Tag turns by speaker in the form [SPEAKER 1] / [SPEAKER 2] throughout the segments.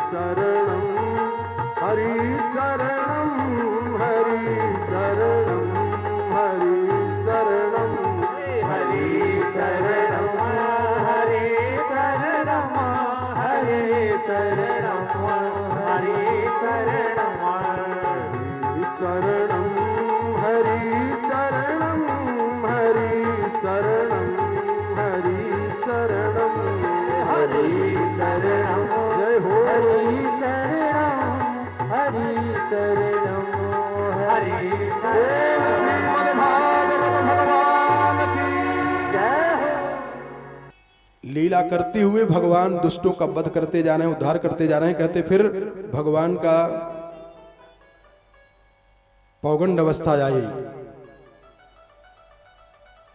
[SPEAKER 1] शरणं हरि शरणं हरि शरणं हरि शरणं हरि शरणं हरि शरणं हरि शरणं हरि शरणं शरणं हरि शरणं हरि शरणं हरि शरणं हरि शरणं जय हो हरि शरणं हरि शरणं हरि श्रीमद् भागवत भगवान की जय हो।
[SPEAKER 2] लीला करते हुए भगवान दुष्टों का वध करते जा रहे हैं, उद्धार करते जा रहे हैं। कहते फिर भगवान का पौगंड अवस्था आई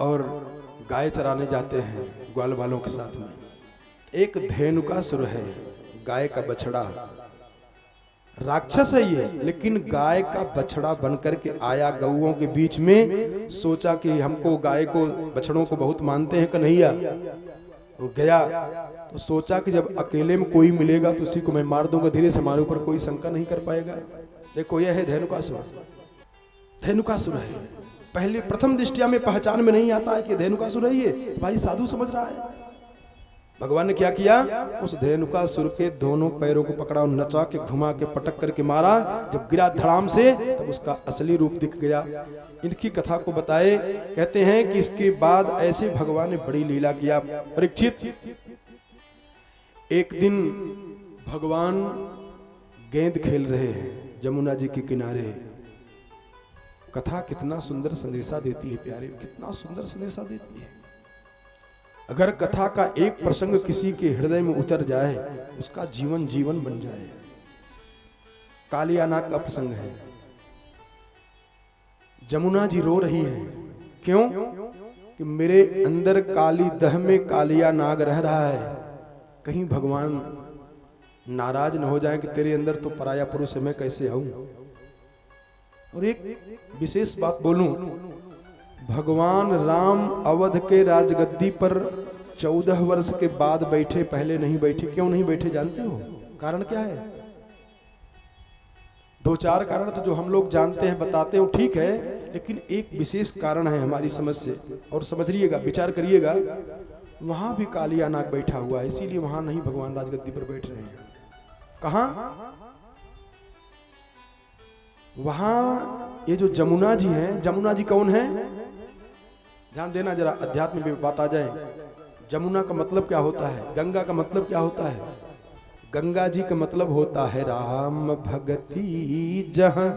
[SPEAKER 2] और गाय चराने जाते हैं ग्वाल वालों के साथ में। एक धेनुकासुर है, गाय का बछड़ा, राक्षस है ये, लेकिन गाय का बछड़ा बनकर के आया गौओं के बीच में। सोचा कि हमको गाय को बछड़ों को बहुत मानते हैं कन्हैया। वो गया तो सोचा कि जब अकेले में कोई मिलेगा तो उसी को मैं मार दूंगा, धीरे से हमारे ऊपर कोई शंका नहीं कर पाएगा। देखो यह है धेनुकासुर। धेनुकासुर है, पहले प्रथम दृष्टिया में पहचान में नहीं आता है कि धेनुकासुर है ये, भाई साधु समझ रहा है। भगवान ने क्या किया, उस धेनुकासुर के दोनों पैरों को पकड़ा और नचा के घुमा के पटक करके मारा। जब गिरा धड़ाम से तब उसका असली रूप दिख गया। इनकी कथा को बताए, कहते हैं कि इसके बाद ऐसे भगवान ने बड़ी लीला किया। परीक्षित, एक दिन भगवान गेंद खेल रहे हैं जमुना जी के किनारे। कथा कितना सुंदर संदेशा देती है प्यारे, कितना सुंदर संदेशा देती है। अगर कथा का एक प्रसंग किसी के हृदय में उतर जाए, उसका जीवन जीवन बन जाए। कालिया नाग का प्रसंग है। जमुना जी रो रही है, क्यों कि मेरे अंदर काली दह में कालिया नाग रह रहा है, कहीं भगवान नाराज न हो जाए कि तेरे अंदर तो पराया पुरुष है, मैं कैसे आऊं। और एक विशेष बात बोलूं, भगवान राम अवध के राजगद्दी पर 14 वर्ष के बाद बैठे, पहले नहीं बैठे। क्यों नहीं बैठे जानते हो? कारण क्या है? दो चार कारण तो जो हम लोग जानते हैं बताते हो, ठीक है, लेकिन एक विशेष कारण है हमारी समझ से, और समझिएगा, विचार करिएगा। वहां भी कालिया नाग बैठा हुआ है, इसीलिए वहां नहीं भगवान राजगद्दी पर बैठ रहे हैं। कहां? वहां ये जो जमुना जी हैं, जमुना जी कौन है? ध्यान देना जरा, अध्यात्म में बात आ जाए। जमुना का मतलब क्या होता है? गंगा का मतलब क्या होता है? गंगा जी का मतलब होता है राम भगति जहां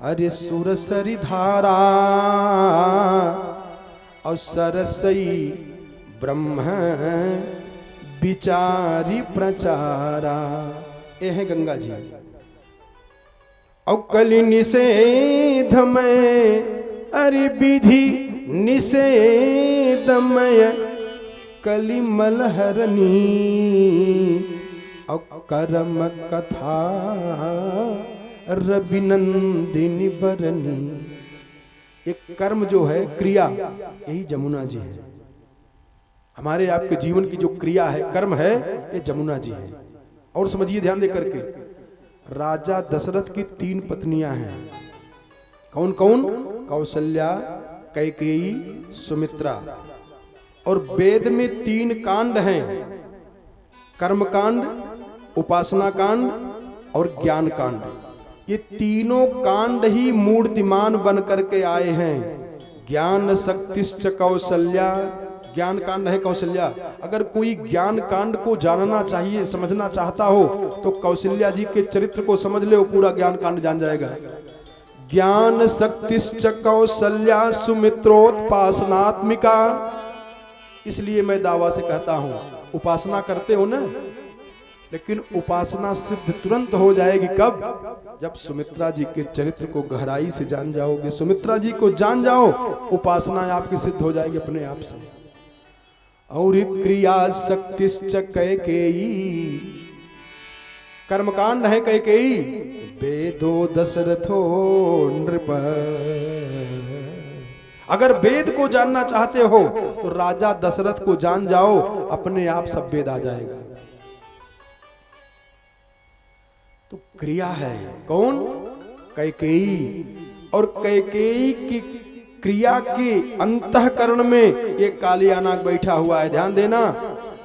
[SPEAKER 2] अरे सुरसरी धारा और सरसई ब्रह्म विचारी प्रचारा। ये है गंगा जी। और कली निषेध में अरे विधि निषेधमय कलिमल हरनी और कर्म कथा रविनंदिनी बरनी। एक कर्म जो है, क्रिया, यही जमुना जी है। हमारे आपके जीवन की जो क्रिया है, कर्म है, ये जमुना जी है। और समझिए ध्यान दे करके, राजा दशरथ की 3 पत्नियां हैं। कौन कौन? कौशल्या, कैकेयी, सुमित्रा। और वेद में 3 कांड हैं, कर्म कांड, उपासना कांड और ज्ञान कांड। ये तीनों कांड ही मूर्तिमान बन करके आए हैं। ज्ञान शक्तिश्च कौशल्या, ज्ञान कांड है कौशल्या। अगर कोई ज्ञान कांड को जानना चाहिए, समझना चाहता हो, तो कौशल्या जी के चरित्र को समझ ले, वो पूरा ज्ञान कांड जान जाएगा। ज्ञान शक्तिश्च कौशल्या सुमित्रोत्पासनात्मिका। इसलिए मैं दावा से कहता हूं, उपासना करते हो ना, लेकिन उपासना सिद्ध तुरंत हो जाएगी। कब? जब सुमित्रा जी के चरित्र को गहराई से जान जाओगे। सुमित्रा जी को जान जाओ, उपासना आपकी सिद्ध हो जाएगी अपने आप से। और क्रिया शक्तिश्च कैकेयी, कर्मकांड है कैकेयी। वेदो दशरथो नृप। अगर वेद को जानना चाहते हो तो राजा दशरथ को जान जाओ, अपने आप सब वेद आ जाएगा। तो क्रिया है कौन? कैकेयी। और कैकेयी की क्रिया के अंतःकरण में एक कालिया नाग बैठा हुआ है। ध्यान देना,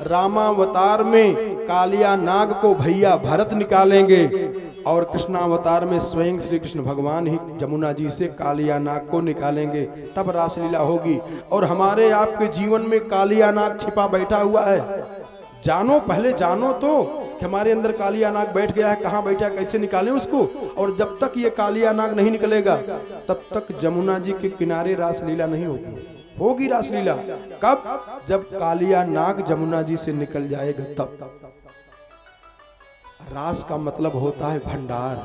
[SPEAKER 2] रामावतार में कालिया नाग को भैया भरत निकालेंगे और कृष्णावतार में स्वयं श्री कृष्ण भगवान ही जमुना जी से कालिया नाग को निकालेंगे, तब रासलीला होगी। और हमारे आपके जीवन में कालिया नाग छिपा बैठा हुआ है। जानो, पहले जानो तो कि हमारे अंदर कालिया नाग बैठ गया है, कहाँ बैठा है, कैसे निकालें उसको। और जब तक ये कालिया नाग नहीं निकलेगा तब तक जमुना जी के किनारे रासलीला नहीं होगी। होगी रासलीला कब? जब कालिया नाग जमुना जी से निकल जाएगा तब। रास का मतलब होता है भंडार,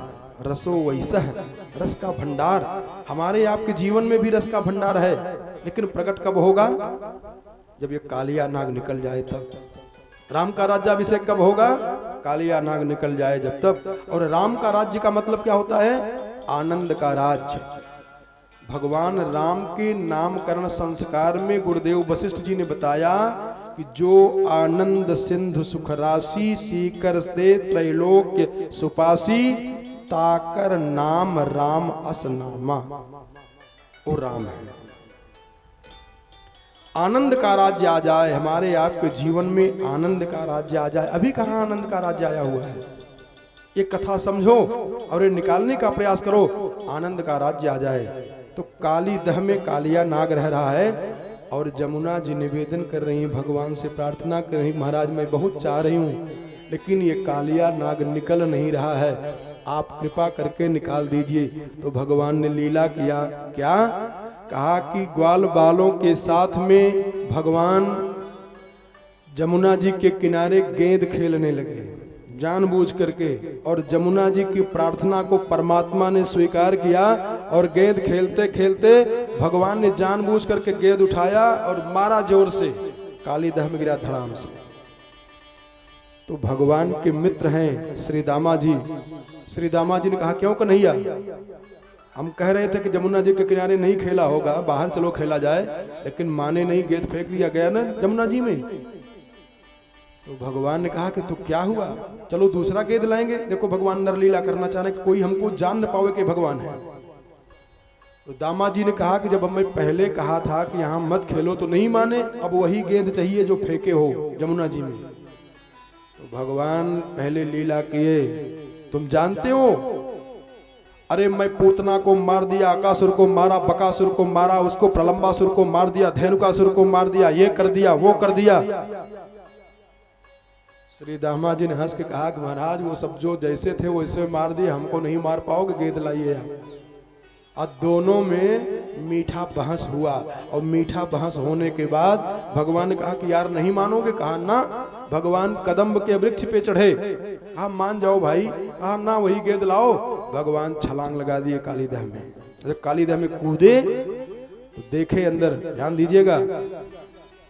[SPEAKER 2] रसो वैसा है, रस का भंडार। हमारे आपके जीवन में भी रस का भंडार है, लेकिन प्रकट कब होगा? जब ये कालिया नाग निकल जाए तब। राम का राज्याभिषेक कब होगा? कालिया नाग निकल जाए जब तक। और राम का राज्य का मतलब क्या होता है? आनंद का राज्य। भगवान राम के नामकरण संस्कार में गुरुदेव वशिष्ठ जी ने बताया कि जो आनंद सिंधु सुख राशि सीकर से त्रैलोक्य सुपासी ताकर नाम राम असनामा। वो राम है। आनंद का राज्य आ जाए हमारे आपके जीवन में, आनंद का राज्य आ जाए। अभी कहाँ आनंद का राज्य आया हुआ है? ये कथा समझो और ये निकालने का प्रयास करो, आनंद का राज्य आ जाए। तो काली दह में कालिया नाग रह रहा है और जमुना जी निवेदन कर रही हैं, भगवान से प्रार्थना कर रही, महाराज मैं बहुत चाह रही हूँ लेकिन ये कालिया नाग निकल नहीं रहा है, आप कृपा करके निकाल दीजिए। तो भगवान ने लीला किया। क्या कहा कि ग्वाल बालों के साथ में भगवान जमुना जी के किनारे गेंद खेलने लगे जानबूझ करके। और जमुना जी की प्रार्थना को परमात्मा ने स्वीकार किया और गेंद खेलते खेलते भगवान ने जानबूझ करके गेंद उठाया और मारा जोर से, काली दह में गिरा धड़ाम से। तो भगवान के मित्र हैं श्री दामा जी। श्री दामा जी ने कहा क्यों कन्हैया, हम कह रहे थे कि जमुना जी के किनारे नहीं खेला होगा, बाहर चलो खेला जाए, लेकिन माने नहीं, गेंद फेंक दिया गया ना जमुना जी में। तो भगवान ने कहा कि तो क्या हुआ, चलो दूसरा गेंद लाएंगे। देखो भगवान नरलीला करना चाह रहे कि कोई हमको जान न पावे कि भगवान है। तो दामा जी ने कहा कि जब मैं पहले कहा था कि यहाँ मत खेलो तो नहीं माने, अब वही गेंद चाहिए जो फेंके हो जमुना जी में। तो भगवान पहले लीला किए, तुम जानते हो, अरे मैं पूतना को मार दिया, अकासुर को मारा, बकासुर को मारा, उसको प्रलंबासुर को मार दिया, धेनुकासुर को मार दिया, ये कर दिया वो कर दिया। श्री दामा जी ने हंस के कहा कि महाराज वो सब जो जैसे थे वैसे मार दिए, हमको नहीं मार पाओगे, गेंद लाइए आप। और दोनों में मीठा बहस हुआ और मीठा बहस होने के बाद भगवान ने कहा कि यार नहीं मानोगे? कहा ना। भगवान कदम्ब के वृक्ष पे चढ़े, आप मान जाओ भाई। कहा ना वही गेंद लाओ। भगवान छलांग लगा दिए कालीदह में। जब कालीदह में कूदे तो देखे अंदर, ध्यान दीजिएगा,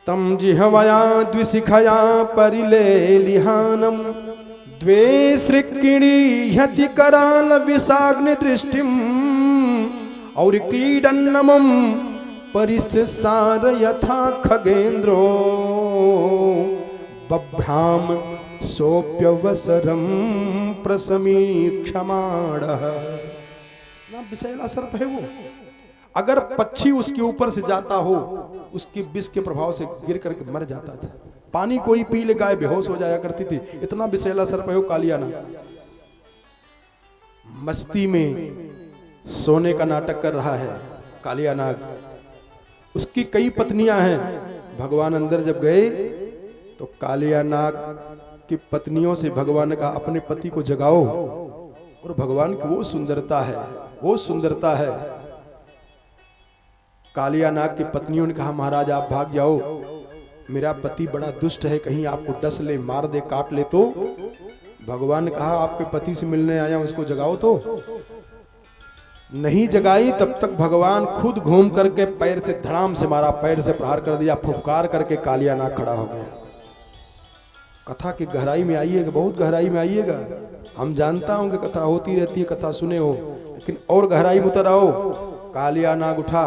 [SPEAKER 2] तम जिह्वया द्विशिखया परिले लिहानम द्वे सृक्किणी ह्यति कराल विषाग्नि दृष्टिम और क्रीडन्नमं परिस्सार यथा खगेन्द्रो बभ्राम सोप्यवसरम प्रसमीक्षमाणः। ना विषैला सर्प है वो, अगर पक्षी उसके ऊपर से जाता हो उसकी विष के प्रभाव से गिर करके मर जाता था। पानी कोई पी ले गाय बेहोश हो जाया करती थी, इतना विषैला सर्प है वो कालिया नाग। मस्ती में सोने का नाटक कर रहा है कालिया नाग। उसकी कई पत्नियां हैं। भगवान अंदर जब गए तो कालिया नाग की पत्नियों से भगवान ने कहा अपने पति को जगाओ। और भगवान की वो सुंदरता है, वो सुंदरता है। कालिया नाग की पत्नियों ने कहा महाराज आप भाग जाओ, मेरा पति बड़ा दुष्ट है, कहीं आपको डस ले, मार दे, काट ले तो। भगवान ने कहा आपके पति से मिलने आया, उसको जगाओ तो। नहीं जगाई तब तक भगवान खुद घूम करके पैर से धड़ाम से मारा, पैर से प्रहार कर दिया, फुफकार करके कालिया नाग खड़ा हो गया। कथा की गहराई में आइएगा, बहुत गहराई में आइएगा। हम जानता हूं कि कथा होती रहती है, कथा सुने हो, लेकिन और गहराई में उतर आओ। कालिया नाग उठा।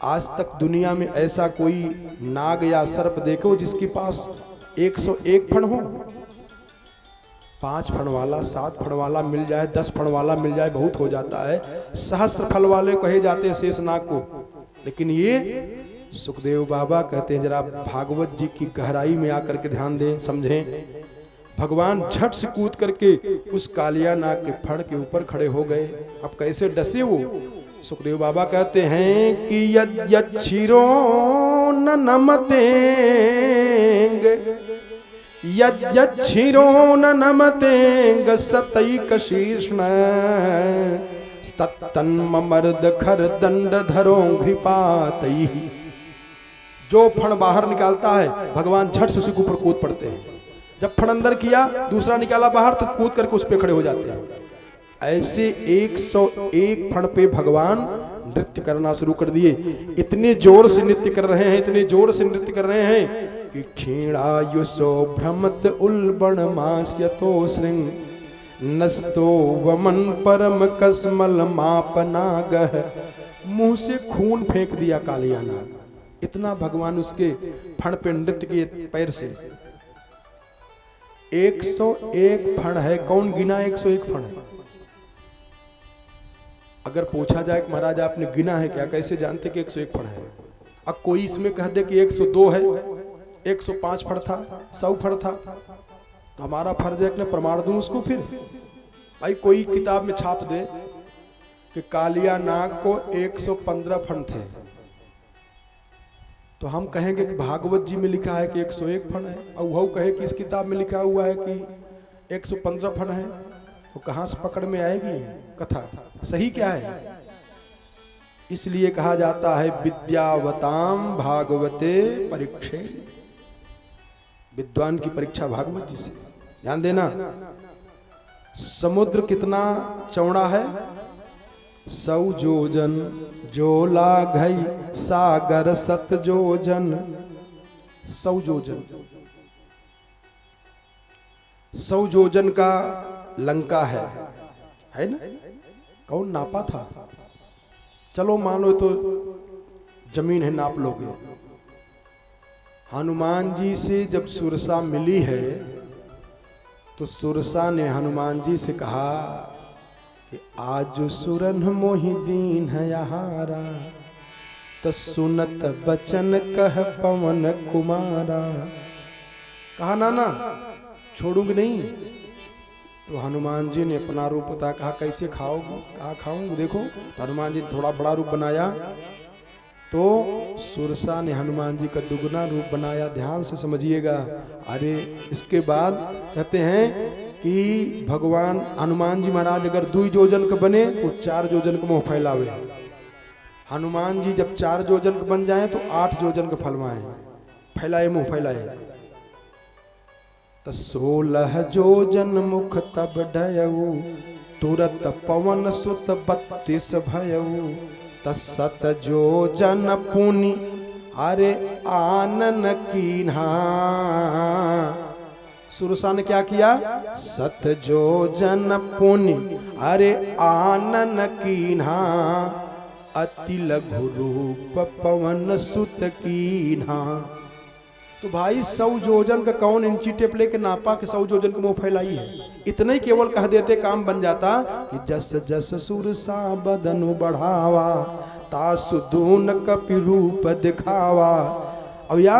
[SPEAKER 2] आज तक दुनिया में ऐसा कोई नाग या सर्प देखो जिसके पास 101 फण हो? 5 फण वाला, 7 फण वाला मिल जाए, 10 फण वाला मिल जाए, बहुत हो जाता है। सहस्त्र फल वाले कहे जाते हैं शेषनाग को। लेकिन ये सुखदेव बाबा कहते हैं जरा भागवत जी की गहराई में आकर के ध्यान दें, समझें। भगवान झट से कूद करके उस कालिया नाग के फण के ऊपर खड़े हो गए। अब कैसे डसे वो? सुखदेव बाबा कहते हैं कि यच्छिरो न नमतेंग, यच्छिरो न नमतेंग सतैक शीर्ष्ण तन्मर्द खर दंड धरो घृपातई। जो फण बाहर निकालता है भगवान झट से उसके ऊपर कूद पड़ते हैं। जब फण अंदर किया, दूसरा निकाला बाहर, तो कूद करके उस पे खड़े हो जाते हैं। ऐसे 101 फण पे भगवान नृत्य करना शुरू कर दिए। इतने जोर से नृत्य कर रहे हैं, इतने जोर से नृत्य कर रहे हैं कि क्षीणायुषो भ्रमत उल्बण मास्यतो श्रृंग नस्तो वमन परम कसमल मापनागह। मुंह से खून फेंक दिया कालिया नाग। इतना भगवान उसके फण पे नृत्य किए पैर से। 101 फण है। कौन गिना 101 फण है? अगर पूछा जाए कि महाराज आपने गिना है क्या, कैसे जानते कि 101 फण है? अब कोई इसमें कह दे कि 102 है, 105 फण था, 100 फण था, तो हमारा फर्ज है कि प्रमाण दूं उसको। फिर भाई कोई किताब में छाप दे कि कालिया नाग को 115 फण थे, तो हम कहेंगे कि भागवत जी में लिखा है कि 101 फण है, और वह कहे कि इस किताब में लिखा हुआ है कि 115 फण है, तो कहाँ से पकड़ में आएगी कथा? सही क्या है? इसलिए कहा जाता है विद्यावताम भागवते परीक्षे। विद्वान की परीक्षा भागवत जी से। ध्यान देना, समुद्र कितना चौड़ा है? 100 जोजन, जो लाघई सागर 7 जोजन। 100 जोजन, 100 जोजन का लंका है ना? कौन नापा था? चलो मान लो तो जमीन है, नाप लोगे। हनुमान जी से जब सुरसा मिली है तो सुरसा ने हनुमान जी से कहा कि आज सुरन मोहि दीन है यहारा, तो सुनत बचन कह पवन कुमारा। कहा नाना छोड़ूंगी नहीं। तो हनुमान जी ने अपना रूप बता, कहा कैसे खाओगे? कहा खाऊंगी, देखो। तो हनुमान जी ने थोड़ा बड़ा रूप बनाया, तो सुरसा ने हनुमान जी का दुगना रूप बनाया। ध्यान से समझिएगा। अरे इसके बाद कहते हैं कि भगवान हनुमान जी महाराज अगर 2 जोजन के बने तो 4 जोजन का मुंह फैलावे। हनुमान जी जब 4 जोजन के बन जाए तो 8 जोजन के फलवाए, फैलाए मुंह फैलाए। तो 16 जोजन मुख तब डयऊ, तुरत पवन सुत 32 भयऊ। तत्सत जोजन पुनि अरे आनन कीन्हा। सुरसा ने क्या किया? 7 जोजन पुनि अरे आनन कीन्हा, अति लघु रूप पवन सुत कीन्हा। तो भाई 100 जोजन का कौन इंची टेप लेके नापा कि 100 जोजन का मुंह फैलाई है? इतना ही केवल कह देते काम बन जाता कि जस जस सुरसा बदन बढ़ावा, तासु दून कपि रूप दिखावा। अब या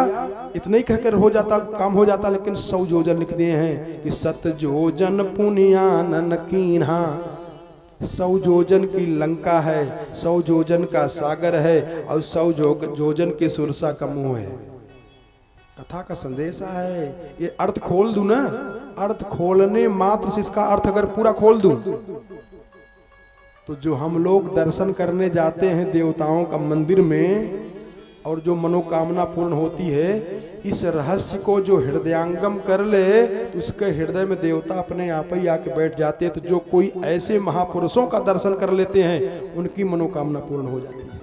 [SPEAKER 2] इतना ही कहकर हो जाता, काम हो जाता। लेकिन 100 जोजन लिख दिए हैं कि 7 जोजन पुनियानन कीन्हा। 100 जोजन की लंका है, 100 जोजन का सागर है, और 100 जोजन के सुरसा का मुंह है। कथा का संदेश है। ये अर्थ खोल दूं ना, अर्थ खोलने मात्र से इसका अर्थ अगर पूरा खोल दूं तो जो हम लोग दर्शन करने जाते हैं देवताओं का मंदिर में, और जो मनोकामना पूर्ण होती है, इस रहस्य को जो हृदयांगम कर ले तो उसके हृदय में देवता अपने आप ही आके बैठ जाते हैं। तो जो कोई ऐसे महापुरुषों का दर्शन कर लेते हैं उनकी मनोकामना पूर्ण हो जाती है।